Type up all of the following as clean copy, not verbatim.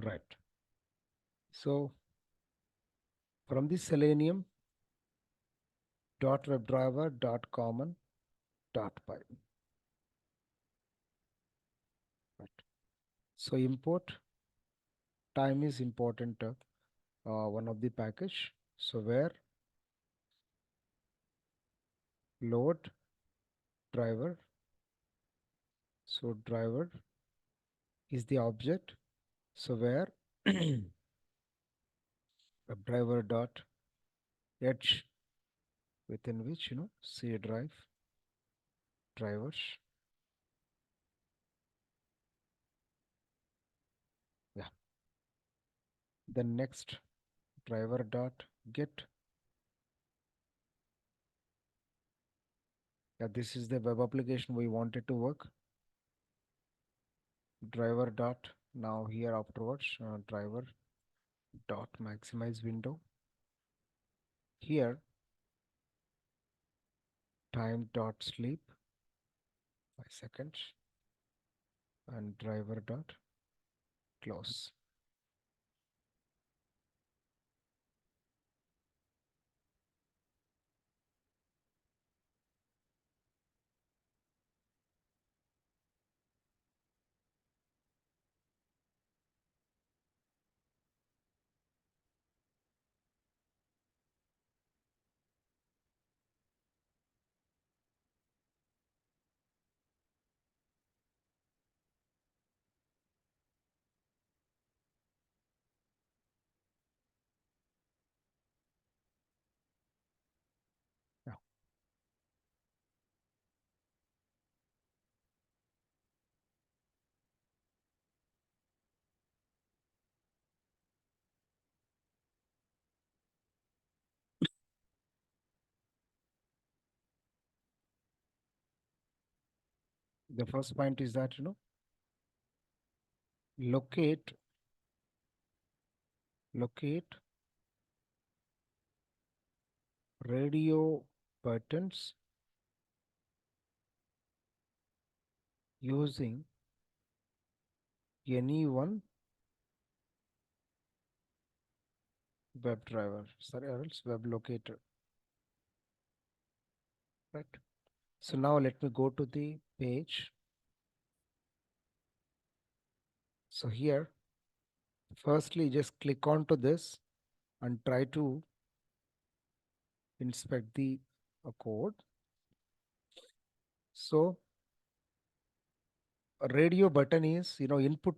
Right. So from the selenium dot webdriver dot common dot py. Right. So import time is important. One of the package. So where load driver. So driver is the object. So where webdriver dot edge within which C drive drivers. Yeah. Then next driver dot get. Yeah, this is the web application we wanted to work. Driver dot now here afterwards driver dot maximize window. Here time dot sleep 5 seconds and driver dot close. Now the first point is that locate locate radio buttons using any one web driver, sorry, or else web locator, right? So now let me go to the page. So here, firstly, just click onto this and try to inspect the code. So a radio button is, input,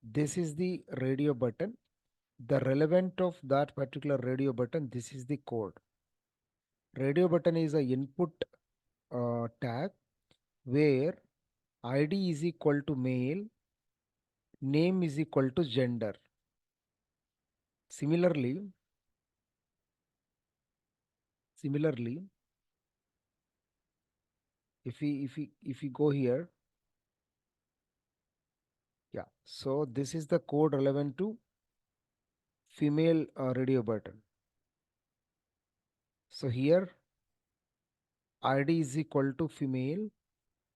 this is the radio button. The relevant of that particular radio button, this is the code. Radio button is a input tag where ID is equal to male, name is equal to gender. Similarly, if we go here, yeah. So this is the code relevant to female radio button. So here ID is equal to female,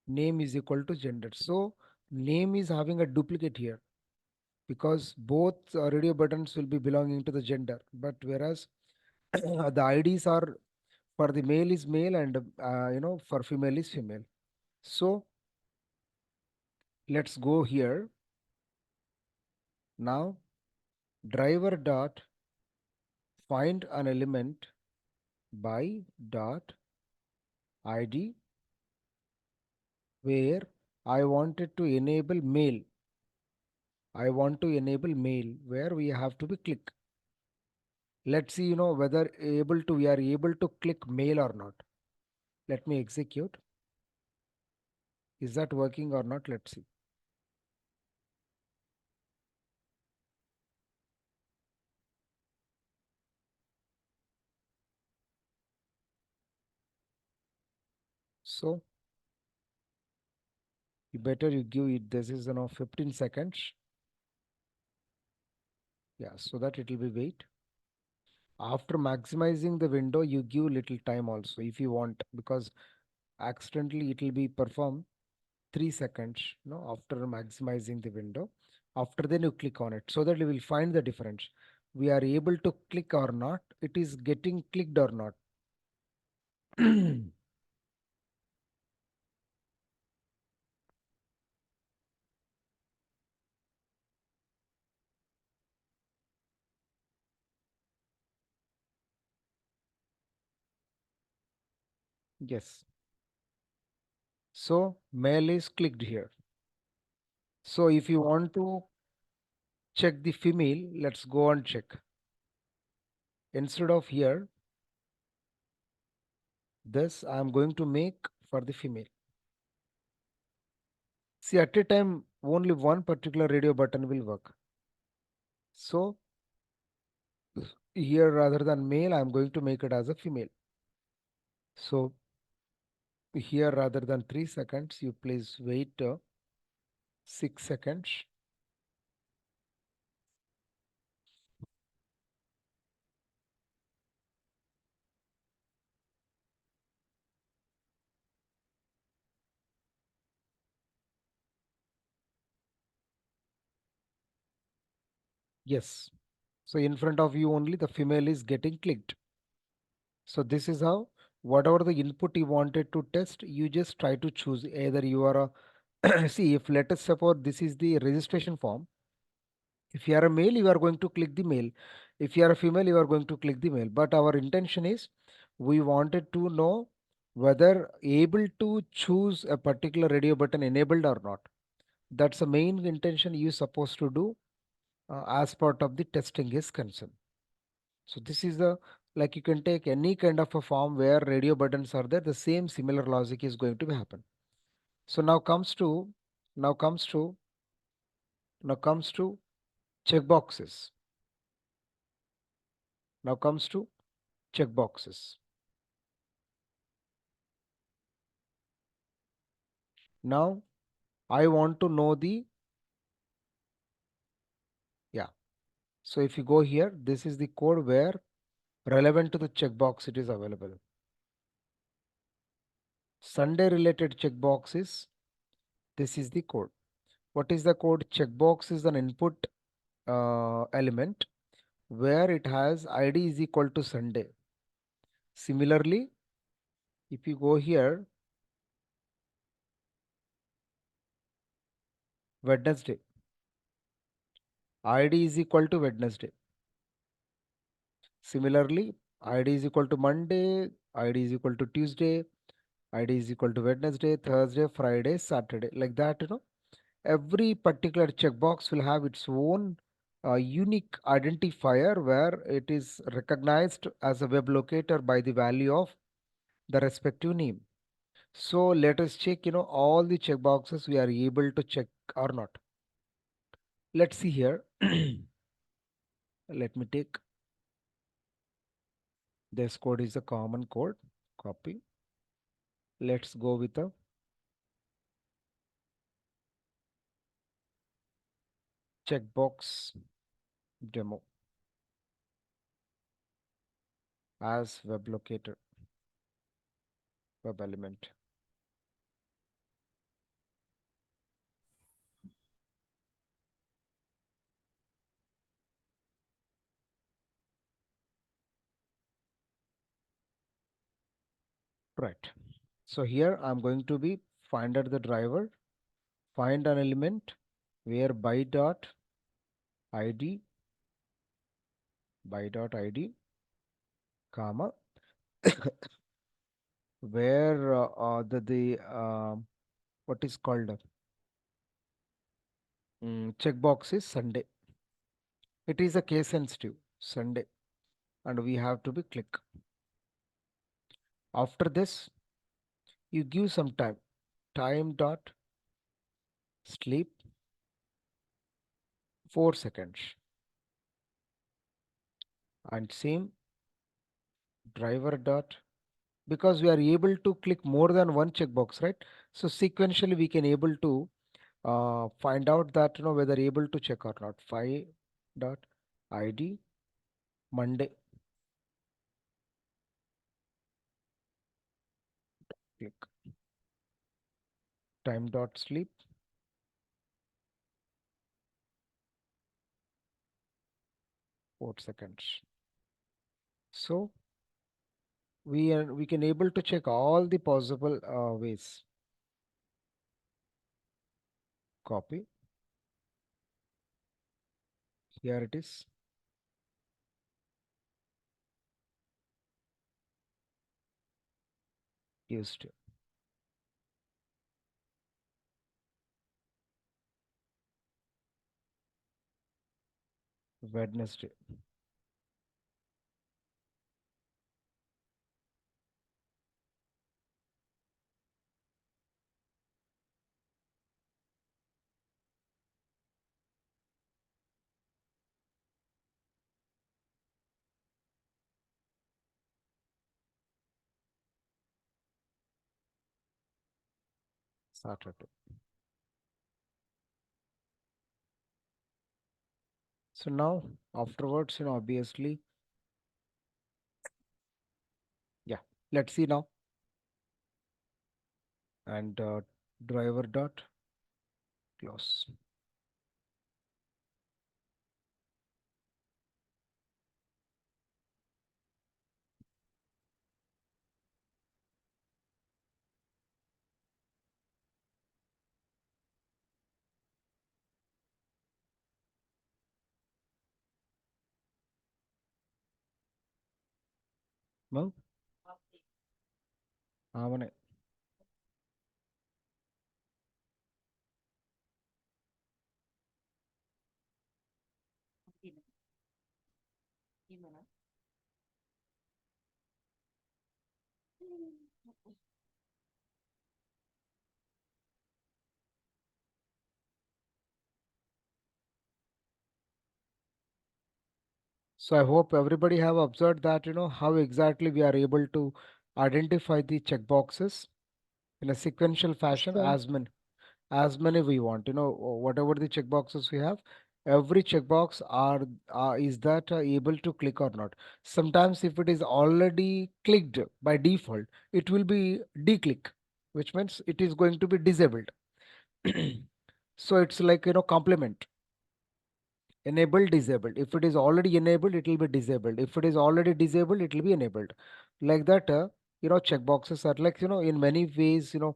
name is equal to gender. So name is having a duplicate here because both radio buttons will be belonging to the gender. But whereas the IDs are for the male is male and for female is female. So let's go here. Now driver dot find an element by dot id where I wanted to enable male. I want to enable male where we have to be click. Let's see, whether we are able to click male or not. Let me execute. Is that working or not? Let's see. So you give it, this is 15 seconds. Yeah, so that it will be wait. After maximizing the window, you give little time also if you want, because accidentally it will be performed 3 seconds, after maximizing the window. After then you click on it so that you will find the difference. We are able to click or not, it is getting clicked or not. Yes. So mail is clicked here. So if you want to check the female, let's go and check. Instead of here, this I am going to make for the female. See, at a time, only one particular radio button will work. So here, rather than male, I am going to make it as a female. So here, rather than 3 seconds, you please wait 6 seconds. Yes. So in front of you only the female is getting clicked. So this is how, whatever the input you wanted to test, you just try to choose either you are a see, if let us suppose this is the registration form. If you are a male, you are going to click the male. If you are a female, you are going to click the male. But our intention is we wanted to know whether able to choose a particular radio button enabled or not. That's the main intention you supposed to do as part of the testing is concerned. So this is the, like you can take any kind of a form where radio buttons are there, the same similar logic is going to happen. So now comes to now comes to checkboxes. Now comes to checkboxes. Now I want to know the, yeah. So if you go here, this is the code where relevant to the checkbox it is available. Sunday related checkbox is, this is the code. What is the code? Checkbox is an input element where it has ID is equal to Sunday. Similarly, if you go here, Wednesday, ID is equal to Wednesday. Similarly, ID is equal to Monday, ID is equal to Tuesday, ID is equal to Wednesday, Thursday, Friday, Saturday. Like that, every particular checkbox will have its own unique identifier where it is recognized as a web locator by the value of the respective name. So let us check, all the checkboxes we are able to check or not. Let's see here. Let me take this code is a common code. Copy. Let's go with a checkbox demo as web locator, web element. Right. So here I'm going to be find out the driver, find an element where id, by.id, comma, where the what is called checkbox is Sunday. It is a case sensitive Sunday, and we have to be click. After this, you give some time. Time dot sleep 4 seconds, and same driver dot, because we are able to click more than one checkbox, right? So sequentially we can able to find out that whether able to check or not. 5 dot id Monday, click. Time dot sleep 4 seconds. So we can able to check all the possible ways. Copy. Here it is. Used. Wednesday. Saturday. So now afterwards, obviously, yeah. Let's see now. And driver dot close. Well, avane. So I hope everybody have observed that how exactly we are able to identify the checkboxes in a sequential fashion Sure. as many we want. Whatever the checkboxes we have, every checkbox is that able to click or not. Sometimes if it is already clicked by default, it will be declick, which means it is going to be disabled. So it's like complement. Enabled, disabled. If it is already enabled, it will be disabled. If it is already disabled, it will be enabled. Like that, checkboxes are like, in many ways, in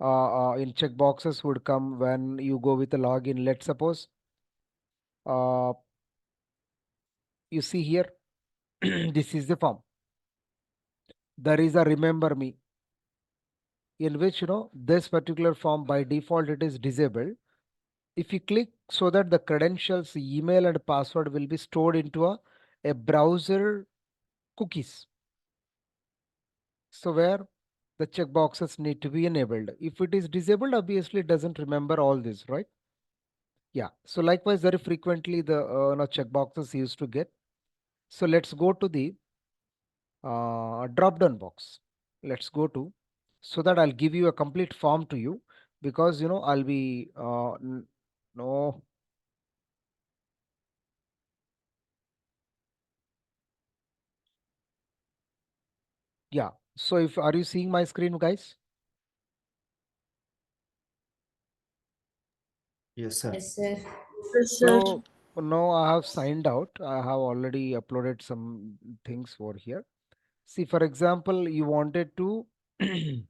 checkboxes would come when you go with a login. Let's suppose uh, you see here, this is the form. There is a remember me in which, this particular form by default it is disabled. If you click so that the credentials, email and password will be stored into a browser cookies. So where the checkboxes need to be enabled. If it is disabled, obviously it doesn't remember all this, right? Yeah. So likewise, very frequently the checkboxes used to get. So let's go to the drop-down box. Let's go to so that I'll give you a complete form to you because I'll be no, yeah. So if are you seeing my screen, guys? Yes, sir. Yes, sir. Yes, sir. So now I have signed out. I have already uploaded some things over here. See, for example, you wanted to you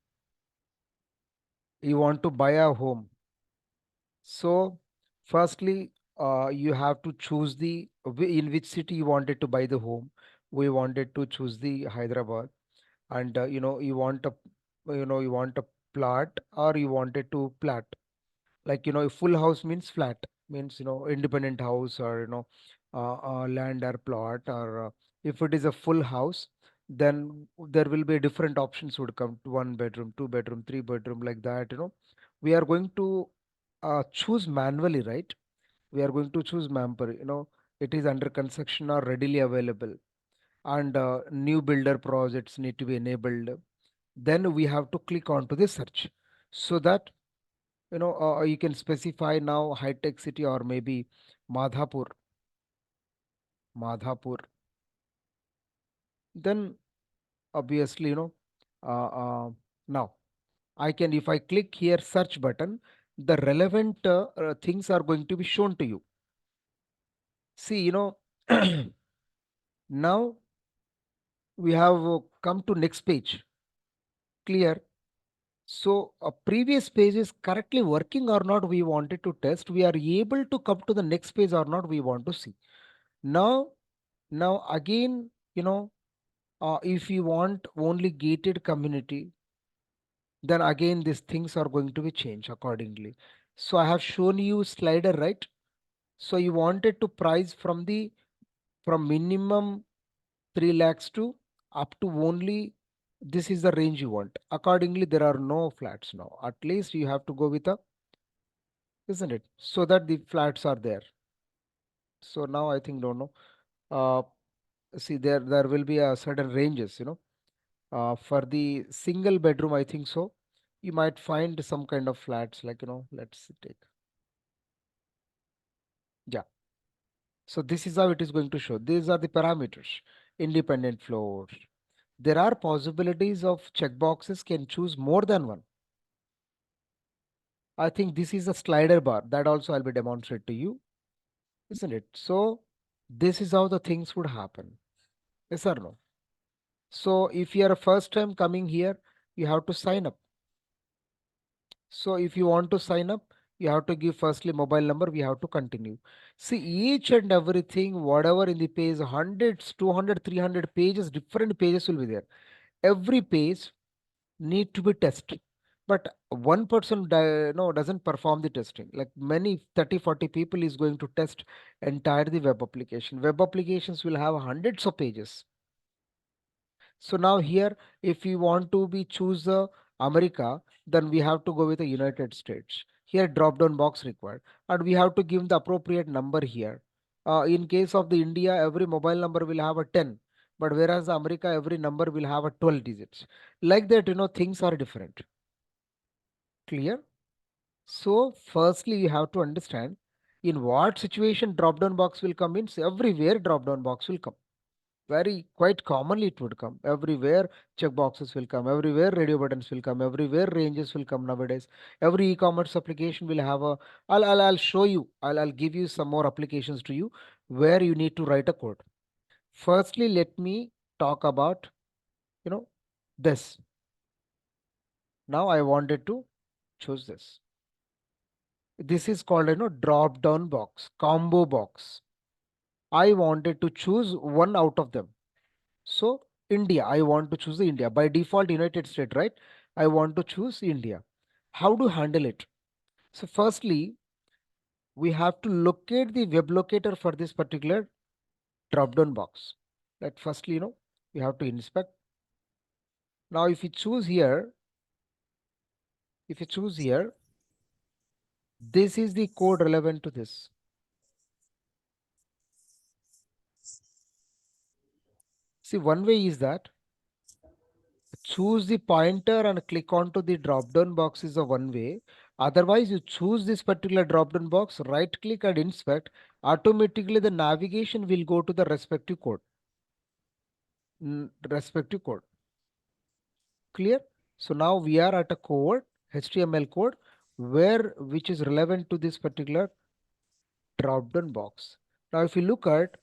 want to buy a home. So, firstly, you have to choose in which city you wanted to buy the home. We wanted to choose the Hyderabad, and you want a plot or you wanted to plat. Like a full house means flat, means independent house or land or plot or if it is a full house, then there will be different options would come to 1 bedroom, 2 bedroom, 3 bedroom, like that. We are going to choose manually, right? We are going to choose manually. It is under construction or readily available, and new builder projects need to be enabled. Then we have to click onto the search so that you can specify now high tech city or maybe Madhapur. Madhapur. Then obviously uh, uh, now I can, if I click here search button, the relevant things are going to be shown to you. See, Now we have come to next page. Clear? So a previous page is correctly working or not, we wanted to test. We are able to come to the next page or not, we want to see. Now, now again, if you want only gated community, then again these things are going to be changed accordingly. So I have shown you slider, right? So you wanted to price from minimum 3 lakhs to up to only, this is the range you want. Accordingly, there are no flats now. At least you have to go with a, isn't it? So that the flats are there. So now I think, don't know. Uh, See, there will be a certain ranges, for the single bedroom, I think so. You might find some kind of flats like, let's take, yeah. So this is how it is going to show. These are the parameters. Independent floors. There are possibilities of checkboxes can choose more than one. I think this is a slider bar that also I'll be demonstrate to you, isn't it? So this is how the things would happen. Yes or no? So if you are a first time coming here, you have to sign up. So if you want to sign up, you have to give firstly mobile number. We have to continue. See each and everything, whatever in the page, hundreds, 200, 300 pages, different pages will be there. Every page need to be tested. But one person no, doesn't perform the testing. Like many 30, 40 people is going to test entire the web application. Web applications will have hundreds of pages. So now here, if we want to be choose America, then we have to go with the United States. Here drop down box required, and we have to give the appropriate number here. In case of the India, every mobile number will have a 10, but whereas the America, every number will have a 12 digits. Like that, things are different. Clear? So firstly, you have to understand in what situation drop down box will come in. So everywhere drop down box will come. Very quite commonly it would come everywhere. Checkboxes will come everywhere, radio buttons will come everywhere, ranges will come nowadays. Every e-commerce application will have a, I'll show you, I'll give you some more applications to you where you need to write a code. Firstly, let me talk about, you know this. Now I wanted to choose this is called, drop down box, combo box. I wanted to choose one out of them. So India, I want to choose the India. By default, United States, right? I want to choose India. How to handle it? So firstly, we have to locate the web locator for this particular drop-down box. Let firstly, we have to inspect. Now, if you choose here, this is the code relevant to this. See, one way is that choose the pointer and click onto the drop down box is a one way. Otherwise, you choose this particular drop down box, right click and inspect. Automatically, the navigation will go to the respective code. Respective code. Clear? So now we are at a code, HTML code, which is relevant to this particular drop down box. Now, if you look at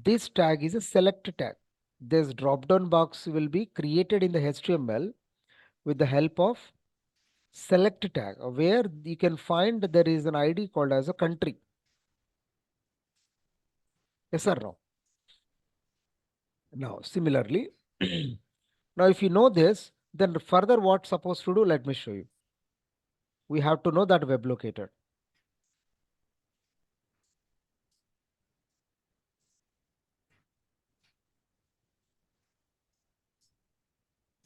this tag is a select tag. This drop down box will be created in the HTML with the help of select tag, where you can find there is an ID called as a country. Yes or no? Now, similarly, now if you know this, then further what's supposed to do, let me show you. We have to know that web locator.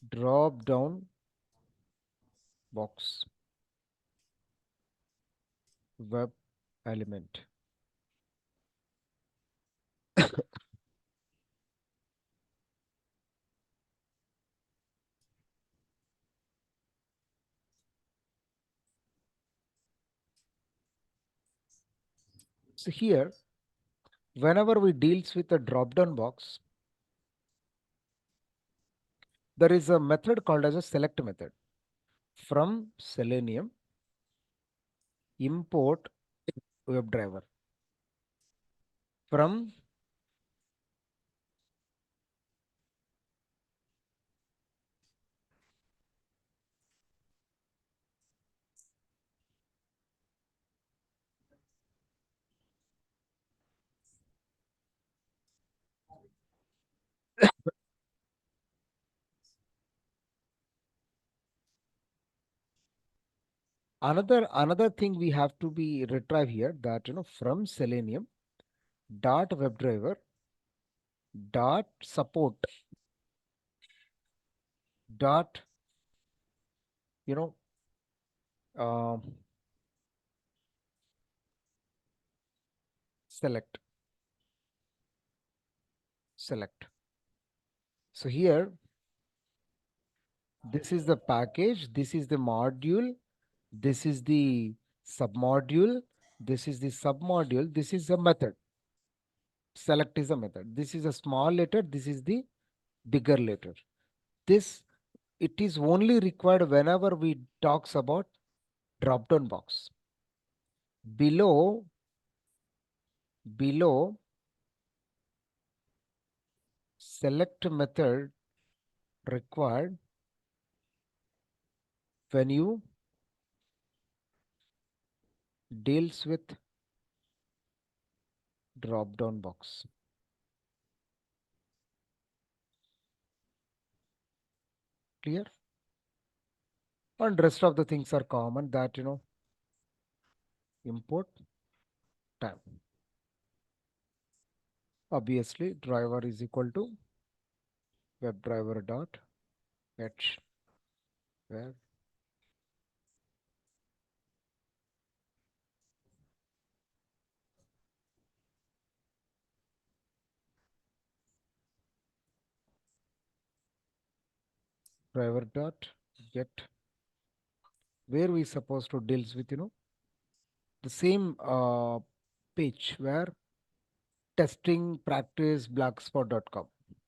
Drop down box, web element. So here, whenever we deals with a drop down box, there is a method called as a select method. From Selenium, import WebDriver. From Another thing we have to be retrieve here, that from selenium dot webdriver dot support dot you know um select select. So here, this is the package, this is the module, this is the submodule, this is the submodule, this is a method. Select is a method. This is a small letter, this is the bigger letter. This, it is only required whenever we talks about drop-down box. Below select method required when you deals with drop-down box. Clear? And rest of the things are common, that import time. Obviously, driver is equal to webdriver dot fetch web driver dot get, where we supposed to deals with the same page where testing practice blogspot.com.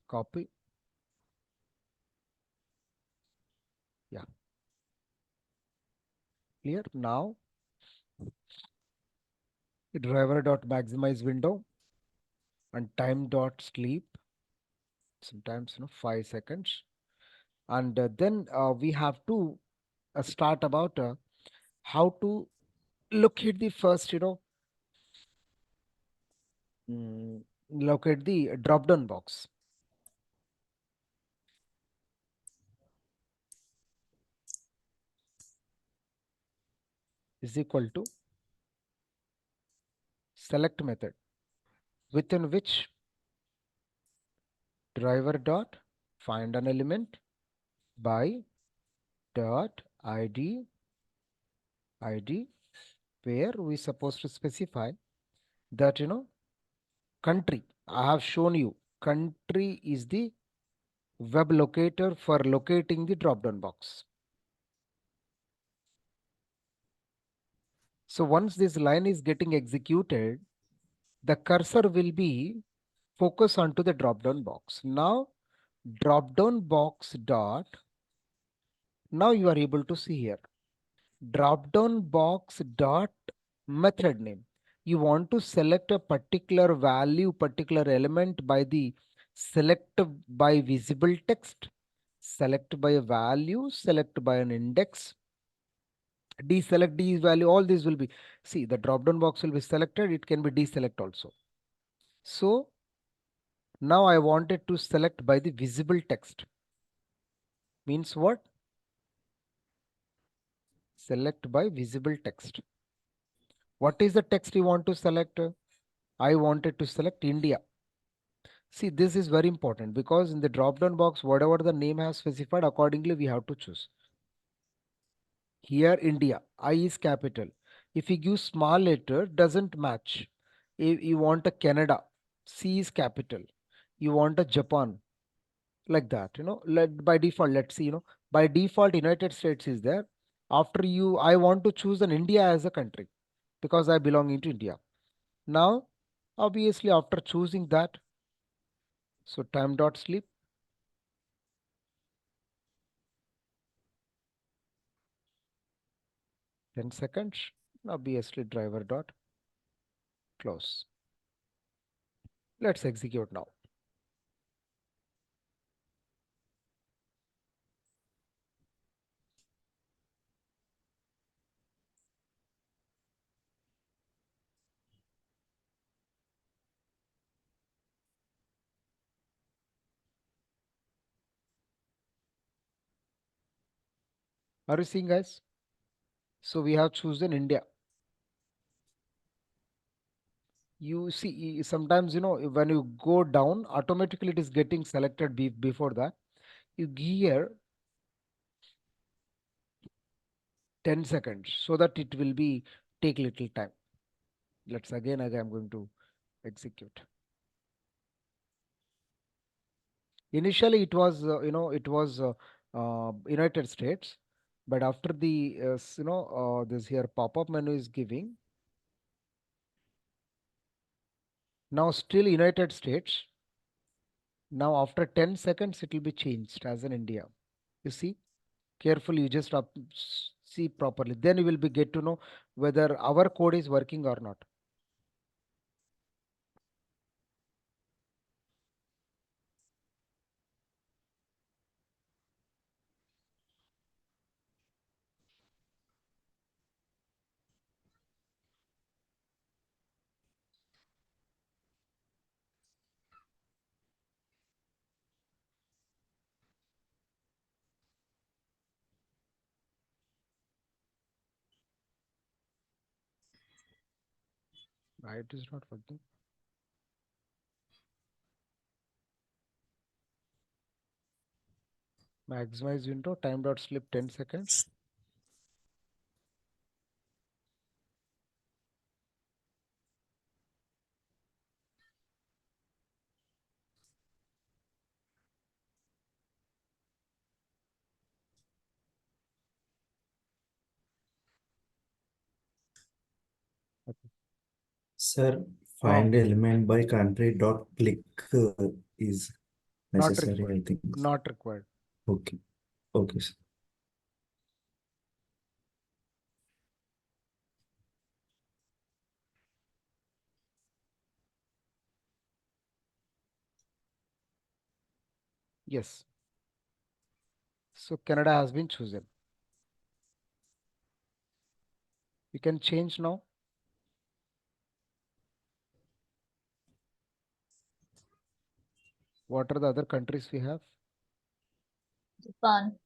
Copy. Yeah, clear. Now driver dot maximize window and time dot sleep, sometimes 5 seconds. And then we have to start about how to locate the first locate the drop down box. Is equal to select method, within which driver dot find an element by dot id, where we supposed to specify that country. I have shown you country is the web locator for locating the drop down box. So once this line is getting executed, the cursor will be focus onto the drop down box. Now drop down box dot, now you are able to see here drop down box dot method name. You want to select a particular value, particular element by the select by visible text, select by a value, select by an index, deselect D value, all these will be, see, the drop down box will be selected, it can be deselect also. So now I wanted to select by the visible text. Means what? Select by visible text. What is the text you want to select? I wanted to select India. See, this is very important because in the drop down box, whatever the name has specified, accordingly we have to choose. Here India, I is capital. If you give small letter, doesn't match. If you want a Canada, C is capital. You want a Japan, like that. By default, let's see. By default, United States is there. After you, I want to choose an India as a country because I belong into India. Now, obviously, after choosing that, so time dot sleep, 10 seconds. Obviously, driver dot close. Let's execute now. Are you seeing, guys? So we have chosen India. You see, sometimes when you go down, automatically it is getting selected before that. You give here 10 seconds so that it will be take little time. Let's again I'm going to execute. Initially it was United States, but after the this here pop-up menu is giving, now still United States. Now after 10 seconds it will be changed as an India. You see, carefully you just see properly, then you will be get to know whether our code is working or not. Why it is not working? Maximize window, time dot slip 10 seconds. Okay. Sir, Oh, find element by country dot click is not necessary, required. I think. Not required. Okay. Okay, sir. Yes. So Canada has been chosen. You can change now. What are the other countries we have? Japan.